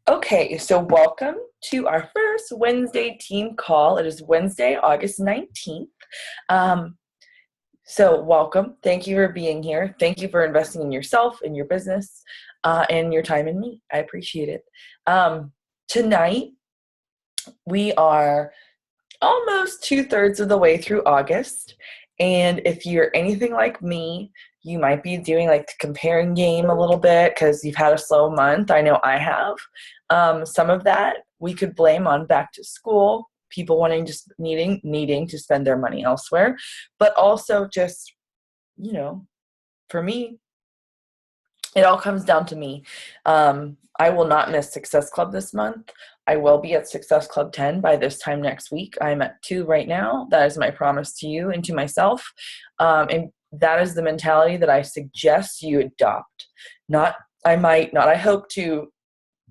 Okay, so welcome to our first Wednesday team call. It is Wednesday, August 19th. Um, so welcome. Thank you for being here. Thank you for investing in yourself, in your business, and your time in me. I appreciate it. Tonight, we are almost 2/3 of the way through August. And if you're anything like me, you might be doing like the comparing game a little bit because you've had a slow month. I know I have. Some of that we could blame on back to school, people wanting just needing to spend their money elsewhere, but also just, you know, for me, it all comes down to me. I will not miss Success Club this month. I will be at Success Club 10 by this time next week. I'm at 2 right now. That is my promise to you and to myself. And that is the mentality that I suggest you adopt. Not I might, not I hope to,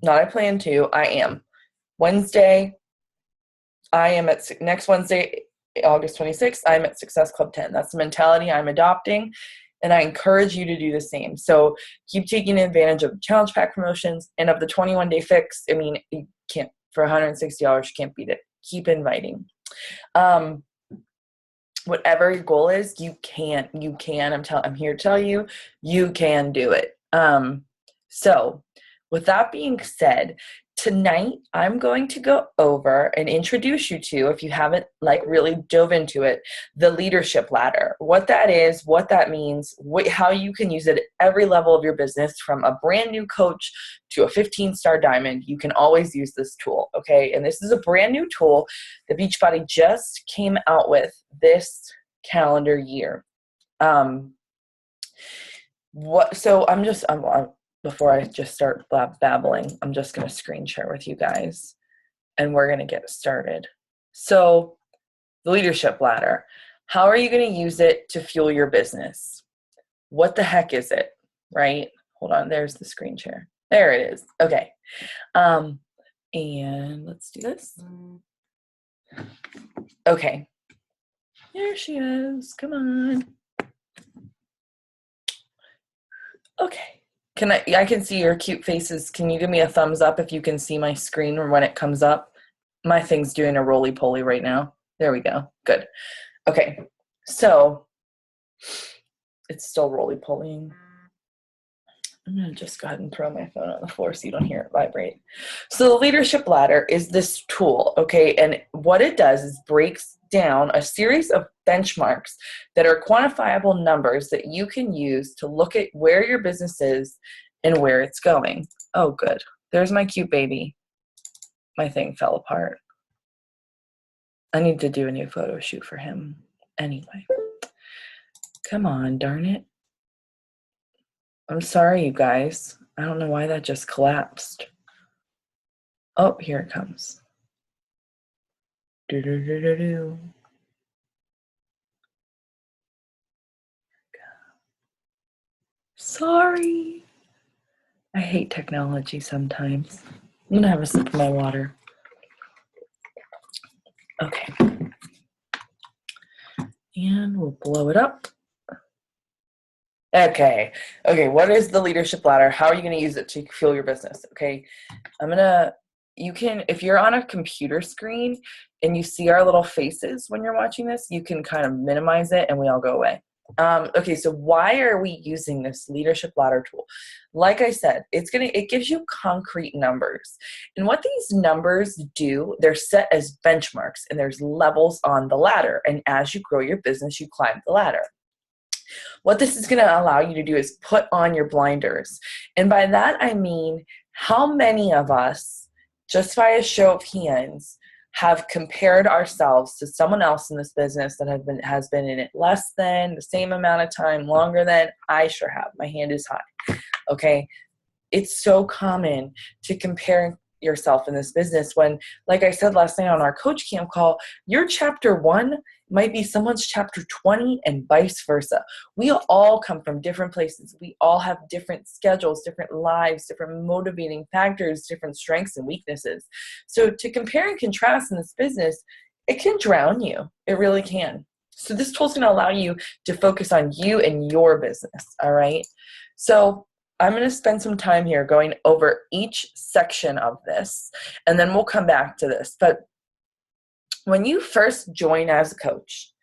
not I plan to, I am. Wednesday, I am at next Wednesday, August 26th, I'm at Success Club 10. That's the mentality I'm adopting, and I encourage you to do the same. So keep taking advantage of the challenge pack promotions and of the 21-day fix. I mean, you can't, for $160, you can't beat it. Keep inviting. Whatever your goal is, you can. I'm here to tell you, you can do it. So with that being said, tonight I'm going to go over and introduce you to, if you haven't like really dove into it, the leadership ladder. What that is, what that means, how you can use it at every level of your business, from a brand new coach to a 15-star diamond. You can always use this tool, okay? And this is a brand new tool that Beachbody just came out with this calendar year. Before I just start babbling, I'm just going to screen share with you guys, and we're going to get started. So the leadership ladder, how are you going to use it to fuel your business? What the heck is it, right? Hold on, there's the screen share. There it is. Okay. And let's do this. Okay. There she is. Come on. Okay. I can see your cute faces. Can you give me a thumbs up if you can see my screen or when it comes up? My thing's doing a roly-poly right now. There we go. Good. Okay. So it's still roly-polying. I'm going to just go ahead and throw my phone on the floor so you don't hear it vibrate. So the leadership ladder is this tool, okay? And what it does is breaks down a series of benchmarks that are quantifiable numbers that you can use to look at where your business is and where it's going. Oh, good. There's my cute baby. My thing fell apart. I need to do a new photo shoot for him. Anyway. Come on, darn it. I'm sorry, you guys. I don't know why that just collapsed. Oh, here it comes. Do-do-do-do-do. Sorry. I hate technology sometimes. I'm going to have a sip of my water. Okay. And we'll blow it up. Okay, what is the leadership ladder? How are you going to use it to fuel your business? Okay, you can, if you're on a computer screen and you see our little faces when you're watching this, you can kind of minimize it and we all go away. Okay, so why are we using this leadership ladder tool? Like I said, it gives you concrete numbers. And what these numbers do, they're set as benchmarks, and there's levels on the ladder. And as you grow your business, you climb the ladder. What this is going to allow you to do is put on your blinders. And by that, I mean, how many of us, just by a show of hands, have compared ourselves to someone else in this business that has been in it less than, the same amount of time, longer than? I sure have. My hand is high. Okay. It's so common to compare yourself in this business when, like I said last night on our coach camp call, your chapter 1 might be someone's chapter 20 and vice versa. We all come from different places. We all have different schedules, different lives, different motivating factors, different strengths and weaknesses. So to compare and contrast in this business, it can drown you. It really can. So this tool is going to allow you to focus on you and your business. All right. So I'm going to spend some time here going over each section of this, and then we'll come back to this. But when you first join as a coach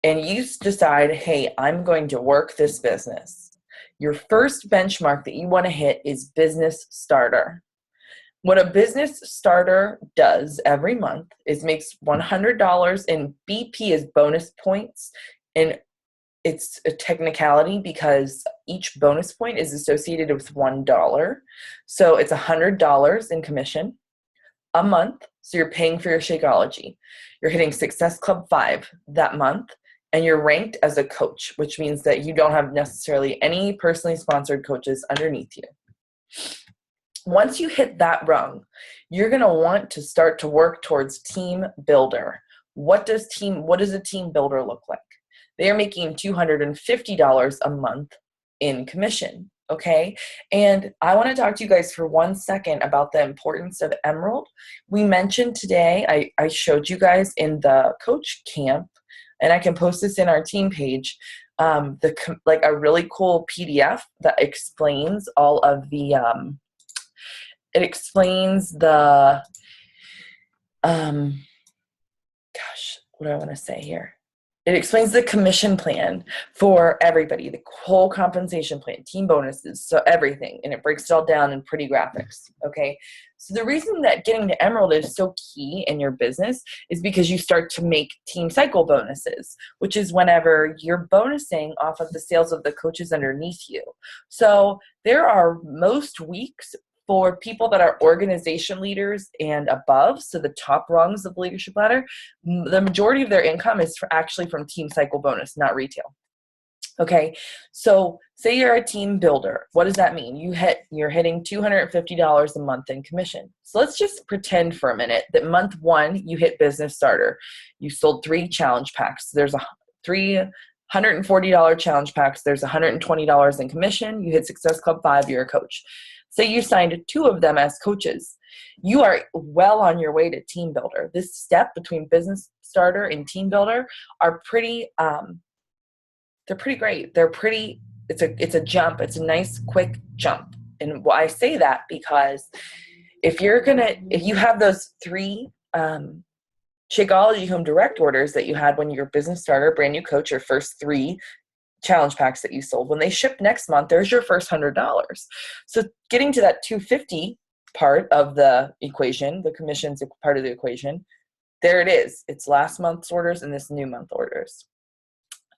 and you decide, hey, I'm going to work this business, your first benchmark that you want to hit is business starter. What a business starter does every month is makes $100 in BP is bonus points, and it's a technicality because each bonus point is associated with $1. So it's $100 in commission a month. So you're paying for your Shakeology. You're hitting Success Club 5 that month, and you're ranked as a coach, which means that you don't have necessarily any personally sponsored coaches underneath you. Once you hit that rung, you're going to want to start to work towards team builder. What does a team builder look like? They are making $250 a month in commission, okay? And I want to talk to you guys for 1 second about the importance of Emerald. We mentioned today, I showed you guys in the coach camp, and I can post this in our team page, like a really cool PDF that explains all of the, it explains the, what do I want to say here? It explains the commission plan for everybody, the whole compensation plan, team bonuses, so everything, and it breaks it all down in pretty graphics, okay? So the reason that getting to Emerald is so key in your business is because you start to make team cycle bonuses, which is whenever you're bonusing off of the sales of the coaches underneath you. So there are most weeks for people that are organization leaders and above, so the top rungs of the leadership ladder, the majority of their income is actually from team cycle bonus, not retail. Okay, so say you're a team builder. What does that mean? You're hitting $250 a month in commission. So let's just pretend for a minute that month 1 you hit business starter. You sold 3 challenge packs. There's $140 challenge packs. There's $120 in commission. You hit Success Club 5. You're a coach. Say you signed 2 of them as coaches. You are well on your way to team builder. This step between business starter and team builder are pretty, they're pretty great. It's a jump. It's a nice quick jump. And why I say that because if you have those 3 Shakeology home direct orders that you had when you're a business starter, brand new coach, your first 3 challenge packs that you sold, when they ship next month, there's your first $100. So getting to that 250 part of the equation, the commissions part of the equation, there it is. It's last month's orders and this new month orders.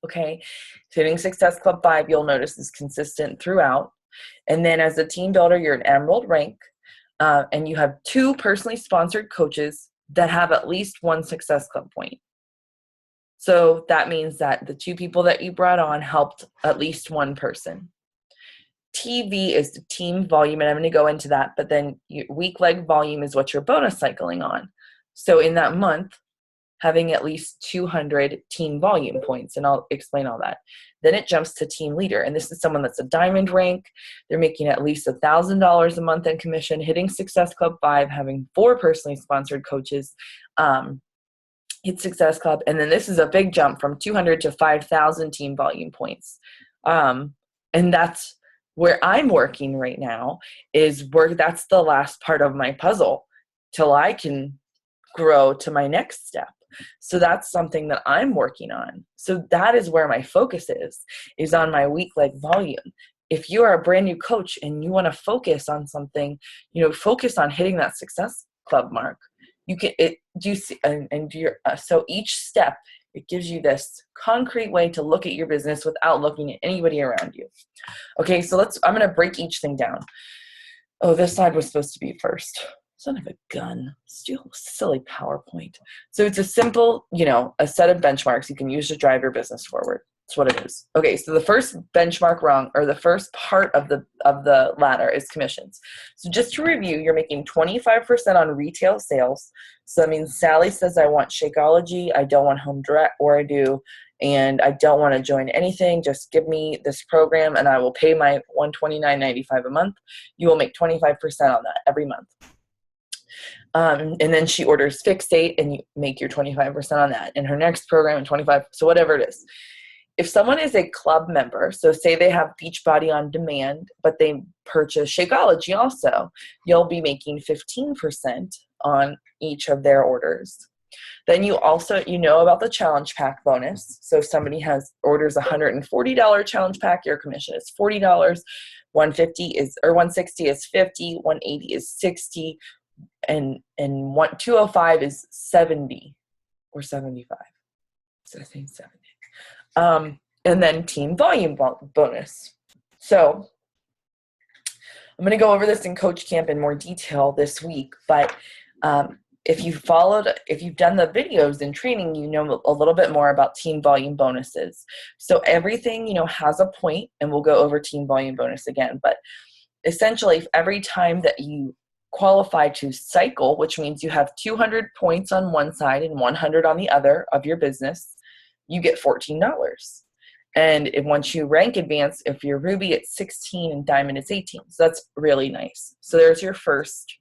Okay, hitting Success Club 5, you'll notice is consistent throughout. And then as a team builder, you're an Emerald rank, and you have 2 personally sponsored coaches that have at least 1 Success Club point. So that means that the 2 people that you brought on helped at least 1 person. TV is the team volume, and I'm going to go into that, but then your week leg volume is what you're bonus cycling on. So in that month, having at least 200 team volume points, and I'll explain all that. Then it jumps to team leader, and this is someone that's a diamond rank. They're making at least $1,000 a month in commission, hitting Success Club 5, having 4 personally sponsored coaches, hit Success Club, and then this is a big jump from 200 to 5,000 team volume points. And that's where I'm working right now, that's the last part of my puzzle till I can grow to my next step. So that's something that I'm working on. So that is where my focus is on my week leg volume. If you are a brand new coach and you want to focus on something, focus on hitting that Success Club mark. So each step, it gives you this concrete way to look at your business without looking at anybody around you. Okay, so I'm going to break each thing down. Oh, this slide was supposed to be first. Son of a gun. Still silly PowerPoint. So it's a simple, a set of benchmarks you can use to drive your business forward. That's what it is. Okay, so the first benchmark rung, or the first part of the ladder, is commissions. So just to review, you're making 25% on retail sales. So that means Sally says, I want Shakeology, I don't want home direct, or I do, and I don't want to join anything. Just give me this program and I will pay my $129.95 a month. You will make 25% on that every month. And then she orders Fixate and you make your 25% on that. And her next program, and 25, so whatever it is. if someone is a club member, so say they have Beachbody on demand, but they purchase Shakeology also, you'll be making 15% on each of their orders. Then you also, about the challenge pack bonus. So if somebody orders $140 challenge pack, your commission is $40. 160 is 50, 180 is 60, and 205 is 70 or 75. So I think 70. And then team volume bonus. So I'm going to go over this in Coach Camp in more detail this week, but if you've done the videos in training, you know a little bit more about team volume bonuses. So everything, has a point, and we'll go over team volume bonus again. But essentially, every time that you qualify to cycle, which means you have 200 points on one side and 100 on the other of your business, you get $14. And once you rank advance, if you're Ruby, it's 16 and Diamond, it's 18. So that's really nice. So there's your first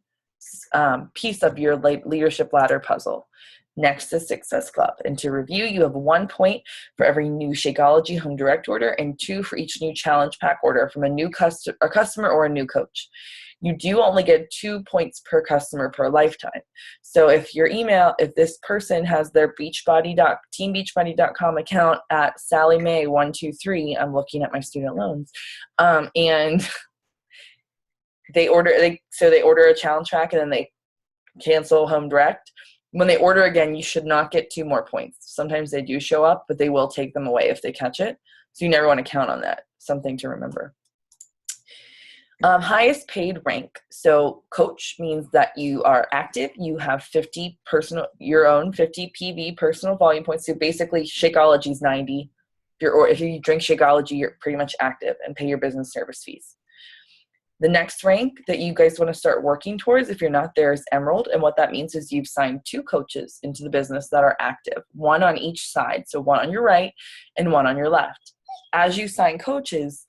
piece of your leadership ladder puzzle. Next is Success Club. And to review, you have 1 point for every new Shakeology home direct order and 2 for each new challenge pack order from a new customer or a new coach. You do only get 2 points per customer per lifetime. So if this person has their teambeachbody.com account at SallyMay123, I'm looking at my student loans, and they order a challenge pack and then they cancel home direct. When they order again, you should not get 2 more points. Sometimes they do show up, but they will take them away if they catch it. So you never want to count on that. Something to remember. Highest paid rank. So coach means that you are active. You have 50 your own 50 PV personal volume points. So basically Shakeology is 90. If you drink Shakeology, you're pretty much active and pay your business service fees. The next rank that you guys want to start working towards, if you're not there, is Emerald. And what that means is you've signed 2 coaches into the business that are active, 1 on each side. So 1 on your right and 1 on your left. As you sign coaches,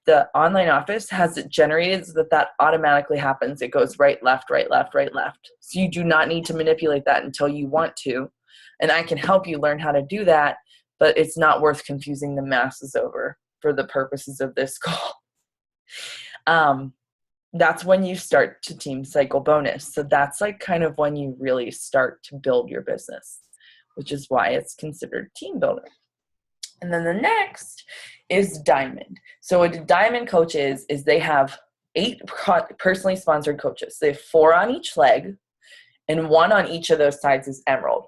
the online office has it generated so that automatically happens. It goes right, left, right, left, right, left. So you do not need to manipulate that until you want to. And I can help you learn how to do that, but it's not worth confusing the masses over for the purposes of this call. That's when you start to team cycle bonus. So that's like kind of when you really start to build your business, which is why it's considered team builder. And then the next is Diamond. So what a Diamond coach is they have 8 personally sponsored coaches. They have 4 on each leg, and 1 on each of those sides is Emerald.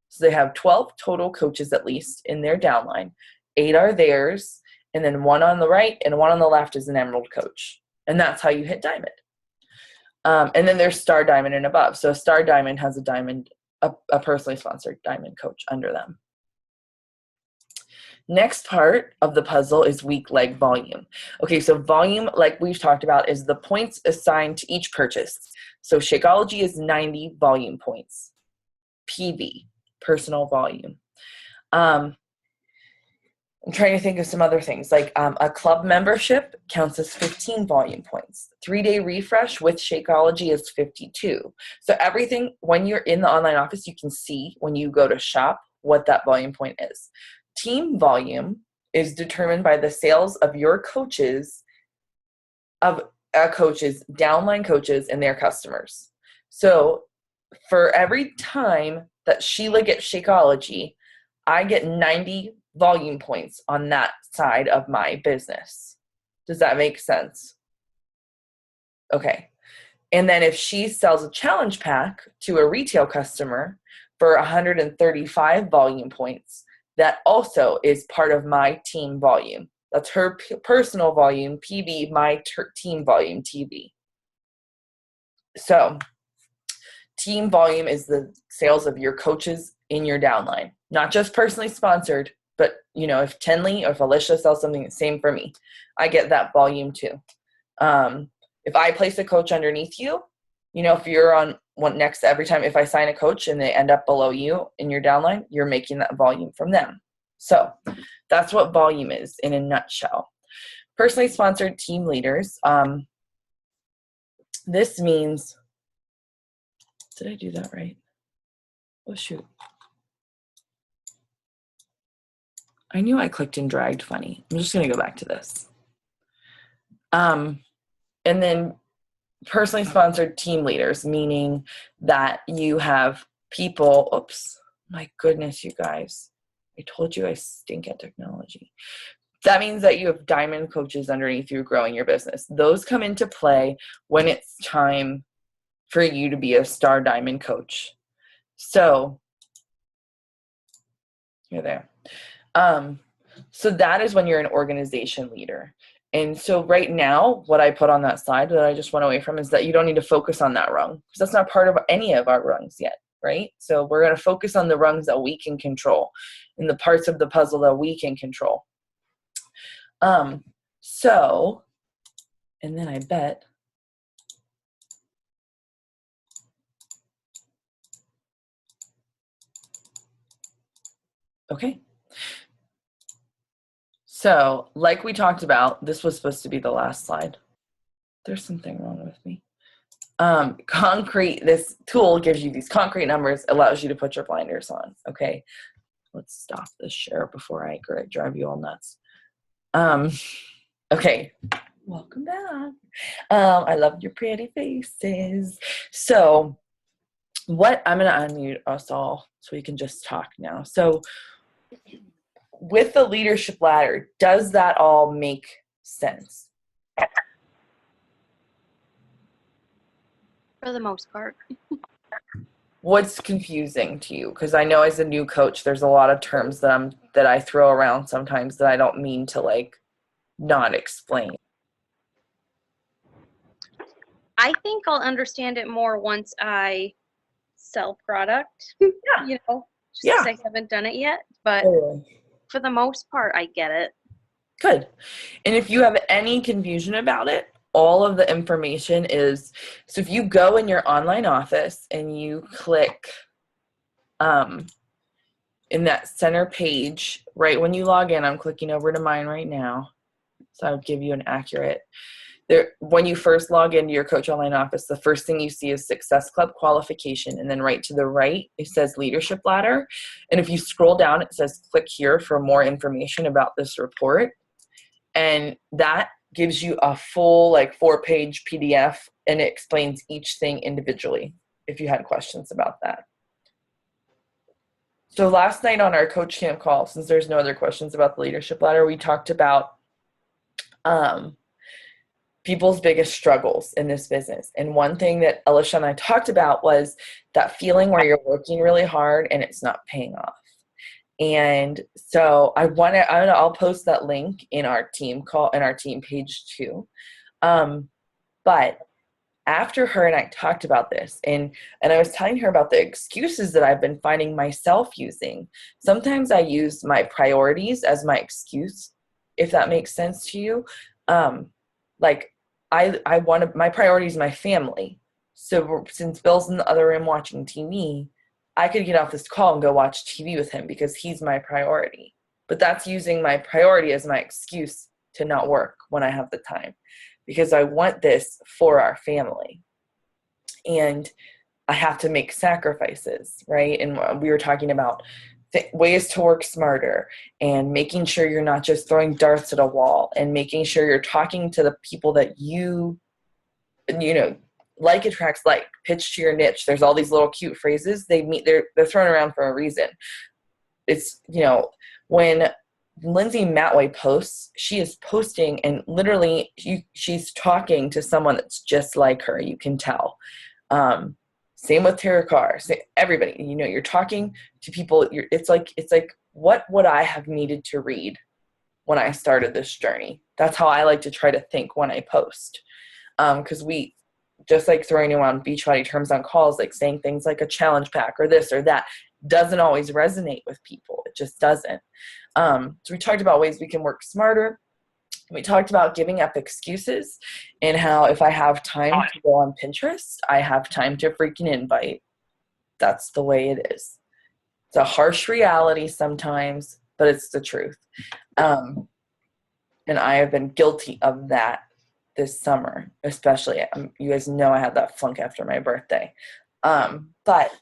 So they have 12 total coaches at least in their downline. 8 are theirs, and then 1 on the right and 1 on the left is an Emerald coach. And that's how you hit Diamond. And then there's Star, Diamond, and above. So Star Diamond has a personally sponsored Diamond coach under them. Next part of the puzzle is weak leg volume. Okay, so volume, like we've talked about, is the points assigned to each purchase. So Shakeology is 90 volume points. PV, personal volume. I'm trying to think of some other things, like a club membership counts as 15 volume points. 3-day refresh with Shakeology is 52. So everything, when you're in the online office, you can see when you go to shop what that volume point is. Team volume is determined by the sales of your coaches, downline coaches, and their customers. So for every time that Sheila gets Shakeology, I get 90 volume points on that side of my business. Does that make sense? Okay. And then if she sells a challenge pack to a retail customer for 135 volume points, that also is part of my team volume. That's her personal volume, PV, my team volume, TV. So team volume is the sales of your coaches in your downline. Not just personally sponsored, but if Tenley or if Alicia sells something, same for me. I get that volume too. If I place a coach underneath you, if you're on one next every time, if I sign a coach and they end up below you in your downline, you're making that volume from them. So that's what volume is in a nutshell. Personally sponsored team leaders. This means, did I do that right? Oh, shoot. I knew I clicked and dragged funny. I'm just going to go back to this. And then personally sponsored team leaders, meaning that you have people, oops, my goodness, you guys, I told you I stink at technology. That means that you have diamond coaches underneath you growing your business. Those come into play when it's time for you to be a star diamond coach. So you're there. So that is when you're an organization leader. And so right now, what I put on that slide that I just went away from is that you don't need to focus on that rung, because that's not part of any of our rungs yet, right? So we're going to focus on the rungs that we can control and the parts of the puzzle that we can control. So, and then I bet, okay. So like we talked about, this was supposed to be the last slide. There's something wrong with me. Concrete, this tool gives you these concrete numbers, allows you to put your blinders on. Okay, let's stop this share before I drive you all nuts. Okay, welcome back. I love your pretty faces. So what, I'm gonna unmute us all so we can just talk now. So with the leadership ladder, does that all make sense? For the most part. What's confusing to you? Because I know as a new coach, there's a lot of terms that I throw around sometimes that I don't mean to like not explain. I think I'll understand it more once I sell product. Yeah. You know, just Yeah. because I haven't done it yet. But for the most part, I get it. Good. And if you have any confusion about it, all of the information is, so if you go in your online office and you click in that center page, right when you log in, I'm clicking over to mine right now, so I'll give you an accurate. There, when you first log into your Coach Online office, the first thing you see is Success Club qualification, and then right to the right, it says Leadership Ladder. And if you scroll down, it says click here for more information about this report. And that gives you a full like 4-page PDF, and it explains each thing individually if you had questions about that. So last night on our Coach Camp call, since there's no other questions about the Leadership Ladder, we talked about people's biggest struggles in this business. And one thing that Alicia and I talked about was that feeling where you're working really hard and it's not paying off. And so I'll post that link in our team call, in our team page too. But after her and I talked about this, and I was telling her about the excuses that I've been finding myself using. Sometimes I use my priorities as my excuse, if that makes sense to you. Like my priority is my family. So since Bill's in the other room watching TV, I could get off this call and go watch TV with him because he's my priority. But that's using my priority as my excuse to not work when I have the time, because I want this for our family. And I have to make sacrifices, right? And we were talking about ways to work smarter and making sure you're not just throwing darts at a wall, and making sure you're talking to the people that you know, like attracts like, pitch to your niche. There's all these little cute phrases. They're thrown around for a reason. It's, you know, when Lindsay Matway posts, she is posting and literally she's talking to someone that's just like her. You can tell. Same with Tara Carr. Everybody, you know, you're talking to people. It's like, what would I have needed to read when I started this journey? That's how I like to try to think when I post. Because we, just like throwing around Beachbody terms on calls, like saying things like a challenge pack or this or that, doesn't always resonate with people. It just doesn't. So we talked about ways we can work smarter. We talked about giving up excuses, and how if I have time to go on Pinterest, I have time to freaking invite. That's the way it is. It's a harsh reality sometimes, but it's the truth. And I have been guilty of that this summer, especially. You guys know I had that flunk after my birthday. But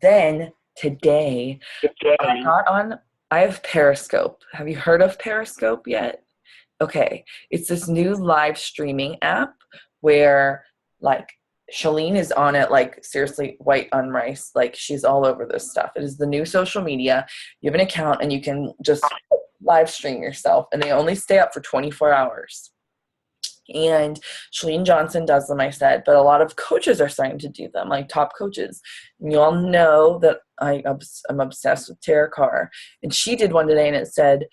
then today, I got on I have Periscope. Have you heard of Periscope yet? Okay. It's this new live streaming app where like Shalene is on it, like seriously white on rice. Like she's all over this stuff. It is the new social media. You have an account and you can just live stream yourself, and they only stay up for 24 hours. And Shalene Johnson does them, I said, but a lot of coaches are starting to do them, like top coaches. And you all know that I'm obsessed with Tara Carr. And she did one today, and it said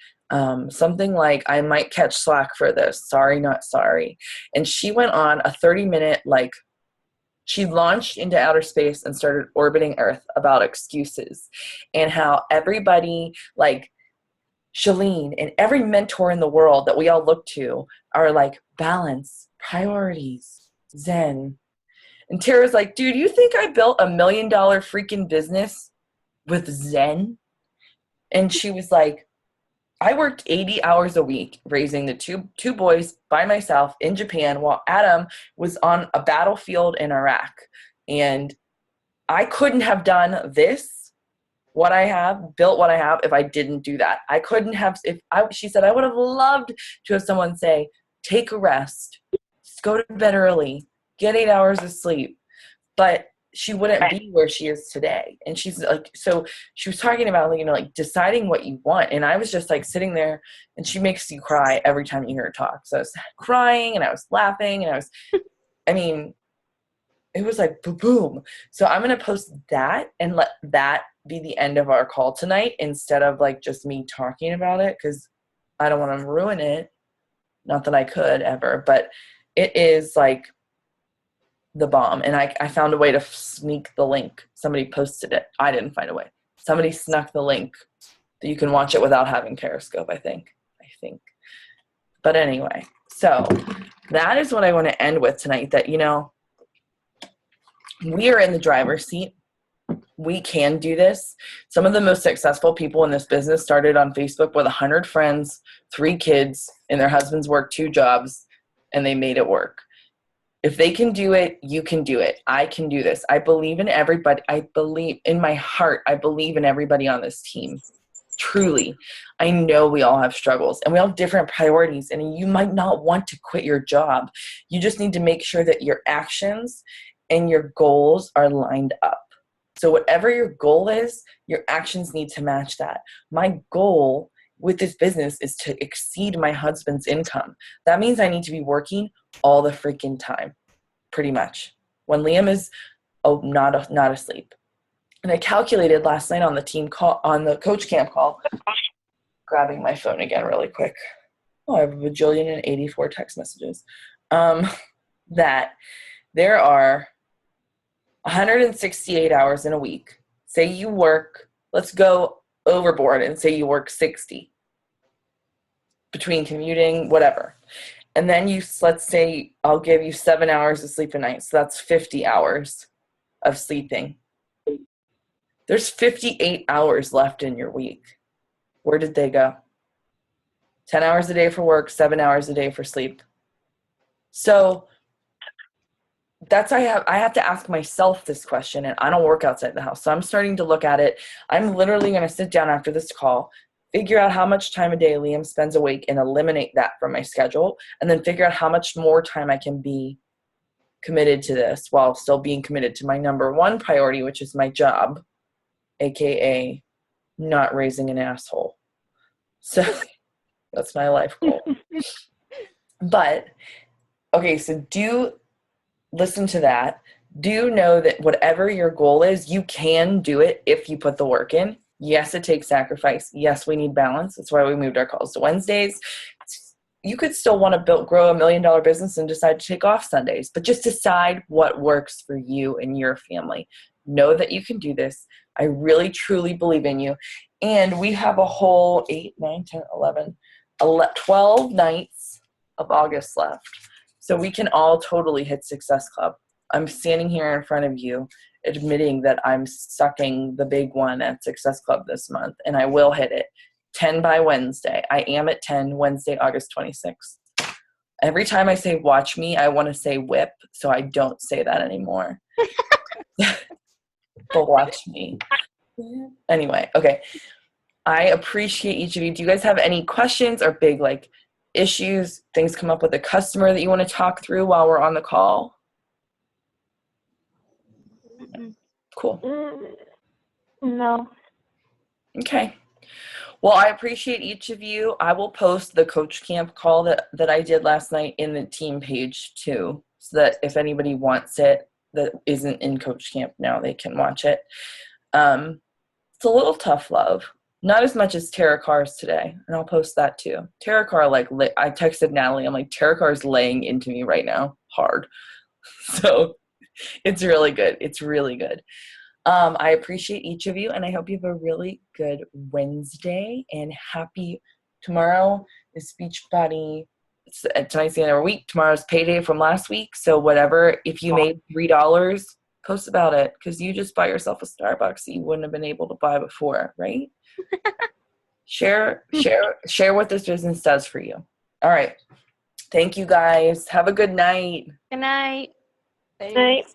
something like, I might catch slack for this. Sorry, not sorry. And she went on a 30-minute, like, she launched into outer space and started orbiting Earth about excuses and how everybody, like, Shalene and every mentor in the world that we all look to are like balance, priorities, Zen. And Tara's like, dude, you think I built $1 million freaking business with Zen? And she was like, I worked 80 hours a week raising the two boys by myself in Japan while Adam was on a battlefield in Iraq. And I couldn't have done this, what I have, built what I have, if I didn't do that. I couldn't have, she said, I would have loved to have someone say, take a rest, go to bed early, get 8 hours of sleep. But she wouldn't be where she is today. And she's like, so she was talking about, you know, like deciding what you want. And I was just like sitting there, and she makes you cry every time you hear her talk. So I was crying and I was laughing and I mean, it was like boom. So I'm going to post that and let that be the end of our call tonight instead of like just me talking about it, because I don't want to ruin it. Not that I could ever, but it is like the bomb. And I found a way to sneak the link. Somebody posted it. I didn't find a way. Somebody snuck the link that you can watch it without having Periscope, I think. But anyway, so that is what I want to end with tonight, that, you know, we are in the driver's seat. We can do this. Some of the most successful people in this business started on Facebook with 100 friends, 3 kids, and their husbands worked 2 jobs, and they made it work. If they can do it, you can do it. I can do this. I believe in everybody. I believe in my heart. I believe in everybody on this team. Truly. I know we all have struggles and we all have different priorities, and you might not want to quit your job. You just need to make sure that your actions and your goals are lined up. So whatever your goal is, your actions need to match that. My goal with this business is to exceed my husband's income. That means I need to be working all the freaking time, pretty much, when Liam is not asleep. And I calculated last night on the team call, on the coach camp call, grabbing my phone again really quick. Oh, I have a bajillion and 84 text messages. That there are 168 hours in a week. Say you work, let's go overboard and say you work 60 between commuting, whatever. And then let's say I'll give you 7 hours of sleep a night. So that's 50 hours of sleeping. There's 58 hours left in your week. Where did they go? 10 hours a day for work, 7 hours a day for sleep. So that's, I have to ask myself this question, and I don't work outside the house. So I'm starting to look at it. I'm literally going to sit down after this call, figure out how much time a day Liam spends awake and eliminate that from my schedule, and then figure out how much more time I can be committed to this while still being committed to my number one priority, which is my job, AKA not raising an asshole. So that's my life goal. But, okay, so do listen to that. Do know that whatever your goal is, you can do it if you put the work in. Yes, it takes sacrifice. Yes, we need balance. That's why we moved our calls to Wednesdays. You could still want to grow $1 million business and decide to take off Sundays, but just decide what works for you and your family. Know that you can do this. I really, truly believe in you. And we have a whole 8, 9, 10, 11, 12 nights of August left. So we can all totally hit Success Club. I'm standing here in front of you admitting that I'm sucking the big one at Success Club this month, and I will hit it. 10 by Wednesday. I am at 10 Wednesday, August 26th. Every time I say watch me, I want to say whip, so I don't say that anymore. But watch me. Anyway, okay. I appreciate each of you. Do you guys have any questions or big like issues, things come up with a customer that you want to talk through while we're on the call? Cool. No. Okay. Well, I appreciate each of you. I will post the Coach Camp call that I did last night in the team page too, so that if anybody wants it that isn't in Coach Camp now, they can watch it. It's a little tough love. Not as much as Tarot Cars today, and I'll post that too. Tarot Car, I texted Natalie, I'm like, Tarot Car is laying into me right now, hard. So it's really good. It's really good. I appreciate each of you, and I hope you have a really good Wednesday and happy tomorrow is Beachbody. Tonight's the end of our week. Tomorrow's payday from last week. So whatever, if you made $3, post about it because you just buy yourself a Starbucks that you wouldn't have been able to buy before, right? Share what this business does for you. All right. Thank you guys. Have a good night. Good night. Night.